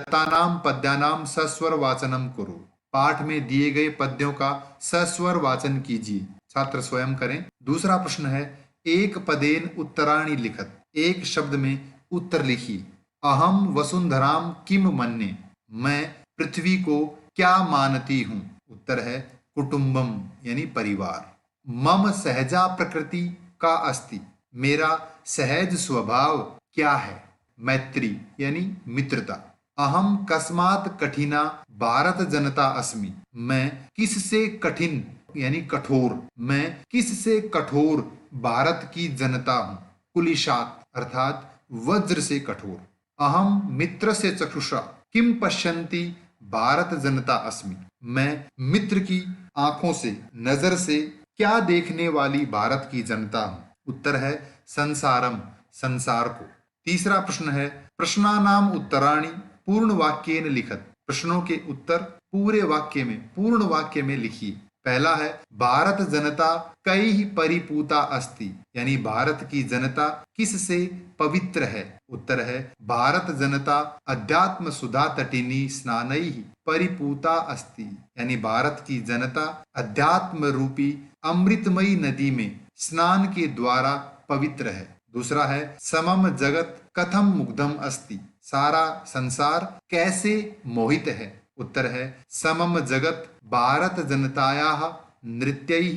दत्तानाम पद्यानाम सस्वर वाचनम करो। पाठ में दिए गए पद्यों का सस्वर वाचन कीजिए। छात्र स्वयं करें। दूसरा प्रश्न है, एक पदेन उत्तराणि लिखत। एक शब्द में उत्तर लिखिए। अहम वसुंधराम किम मन्ये। मैं पृथ्वी को क्या मानती हूँ। उत्तर है कुटुंबम यानी परिवार। मम सहजा प्रकृति का अस्ति। मेरा सहज स्वभाव क्या है। मैत्री यानी मित्रता। अहम कस्मात कठिना भारत जनता अस्मि। मैं किससे कठिन यानी कठोर। मैं किससे कठोर भारत की जनता हूँ। कुलिशात अर्थात वज्र से कठोर। अहम मित्र से चक्षुषा किम पश्यन्ति भारत जनता अस्मि। मैं मित्र की आंखों से नजर से क्या देखने वाली भारत की जनता हूँ। उत्तर है संसारम संसार को। तीसरा प्रश्न है, प्रश्नानाम उत्तराणि पूर्ण वाक्येन लिखत। प्रश्नों के उत्तर पूरे वाक्य में पूर्ण वाक्य में लिखिए। पहला है, भारत जनता कई परिपूता अस्ति। यानी भारत की जनता किससे पवित्र है। उत्तर है भारत जनता अध्यात्म सुधा तटिनी स्नानैः परिपूता अस्ति। यानी भारत की जनता अध्यात्म रूपी अमृतमयी नदी में स्नान के द्वारा पवित्र है। दूसरा है, समम जगत कथम मुग्धम अस्ति। सारा संसार कैसे मोहित है। उत्तर है समम जगत भारत जनतायाः नृत्यैः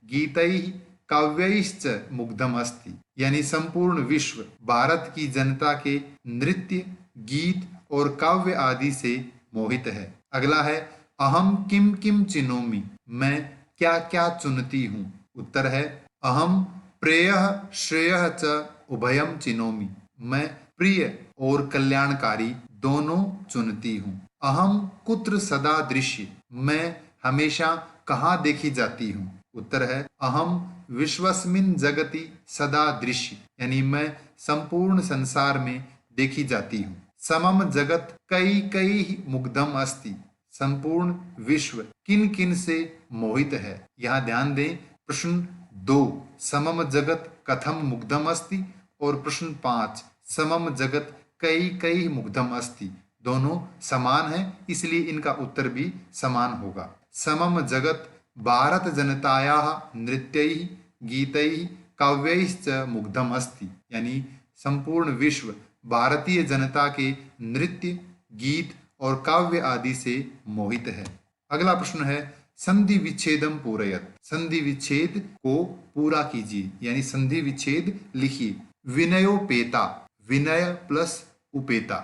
गीतैः काव्यैश्च मुग्धम अस्ति। यानी संपूर्ण विश्व भारत की जनता के नृत्य गीत और काव्य आदि से मोहित है। अगला है, अहम किम किम चिनोमि। मैं क्या क्या चुनती हूँ। उत्तर है अहम प्रेयः श्रेयः च उभयम चिनोमि। मैं प्रिय और कल्याणकारी दोनों चुनती हूँ। अहम कुत्र सदा दृश्य। मैं हमेशा कहाँ देखी जाती हूँ। उत्तर है अहम विश्वस्मिन जगति सदा दृश्य। यानी मैं संपूर्ण संसार में देखी जाती हूँ। समम जगत कई कई मुग्धम अस्ति। संपूर्ण विश्व किन किन से मोहित है। यहाँ ध्यान दें, प्रश्न 2 समम जगत कथम मुग्धम अस्ति और प्रश्न 5 समम जगत कई कई मुग्धम अस्ति दोनों समान है, इसलिए इनका उत्तर भी समान होगा। समम जगत भारत जनतायाः नृत्यैः गीतैः काव्यैश्च मुग्धम अस्ति। यानी संपूर्ण विश्व भारतीय जनता के नृत्य गीत और काव्य आदि से मोहित है। अगला प्रश्न है, संधि विच्छेदम पूरयत। संधि विच्छेद को पूरा कीजिए। यानी संधि विच्छेद लिखिए। विनयोपेता विनय प्लस उपेता।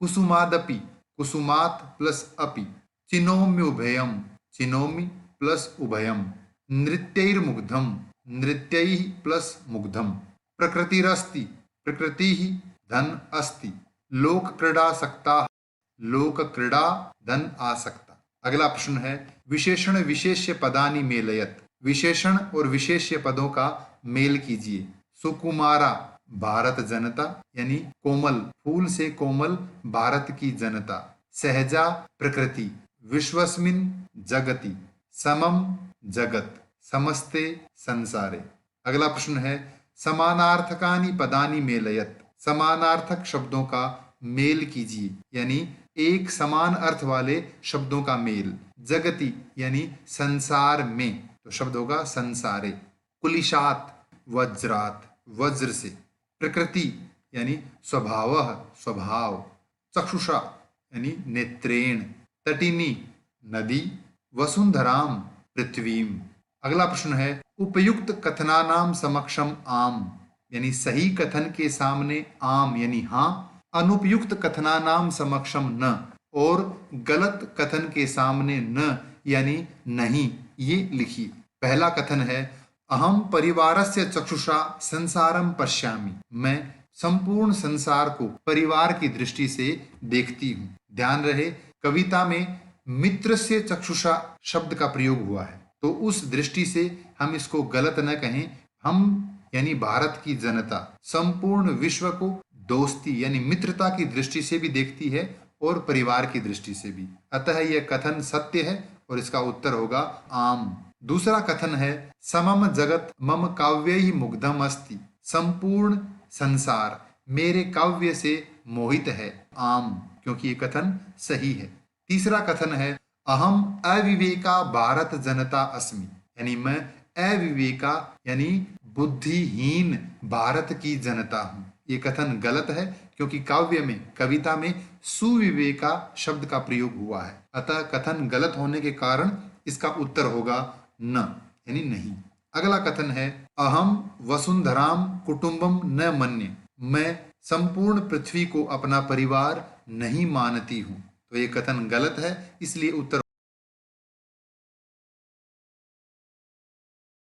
कुसुमादपि कुसुमात प्लस अपि। चिनोम्युभयम चिनोमि प्लस उभयम। नृत्यैर्मुग्धम नृत्यैः प्लस मुग्धम। प्रकृतिरस्ति प्रकृतिः धन अस्ति। लोक क्रीडासक्ता लोक क्रीडा धन आसक्ता। अगला प्रश्न है, विशेषण विशेष्य पदानि मेलयत। विशेषण और विशेष्य पदों का मेल कीजिए। सुकुमारा भारत जनता यानी कोमल फूल से कोमल भारत की जनता। सहजा प्रकृति। विश्वस्मिन जगति। समम जगत। समस्ते संसारे। अगला प्रश्न है, समानार्थकानि पदानि मेलयत। समानार्थक शब्दों का मेल कीजिए। यानी एक समान अर्थ वाले शब्दों का मेल। जगति यानी संसार में, तो शब्द होगा संसारे। कुलिशात वज्रात वज्र से। प्रकृति यानी स्वभावः स्वभाव। चक्षुषा यानी नेत्रेण। तटिनी नदी। वसुंधराम पृथ्वीम। अगला प्रश्न है, उपयुक्त कथनानाम समक्षम आम। यानी सही कथन के सामने आम यानी हाँ। अनुपयुक्त कथनानाम समक्षम न। और गलत कथन के सामने न यानी नहीं, ये लिखिए। पहला कथन है, अहम परिवारस्य चक्षुषा संसारम पश्यामि। मैं संपूर्ण संसार को परिवार की दृष्टि से देखती हूँ। ध्यान रहे, कविता में मित्र से चक्षुषा शब्द का प्रयोग हुआ है, तो उस दृष्टि से हम इसको गलत न कहें। हम यानी भारत की जनता संपूर्ण विश्व को दोस्ती यानी मित्रता की दृष्टि से भी देखती है और परिवार की दृष्टि से भी। अतः यह कथन सत्य है और इसका उत्तर होगा आम। दूसरा कथन है, समम जगत मम काव्यैः मुग्धम अस्ति। संपूर्ण संसार मेरे काव्य से मोहित है आम, क्योंकि ये कथन सही है। तीसरा कथन है अहम अविवेका भारत जनता अस्मि, यानी मैं अविवेका यानी बुद्धिहीन भारत की जनता हूं। ये कथन गलत है क्योंकि काव्य में, कविता में सुविवेका शब्द का प्रयोग हुआ है, अतः कथन गलत होने के कारण इसका उत्तर होगा न, यानी नहीं। अगला कथन है अहम वसुंधराम कुटुंबम न मन्ये, मैं संपूर्ण पृथ्वी को अपना परिवार नहीं मानती हूं। तो ये कथन गलत है, इसलिए उत्तर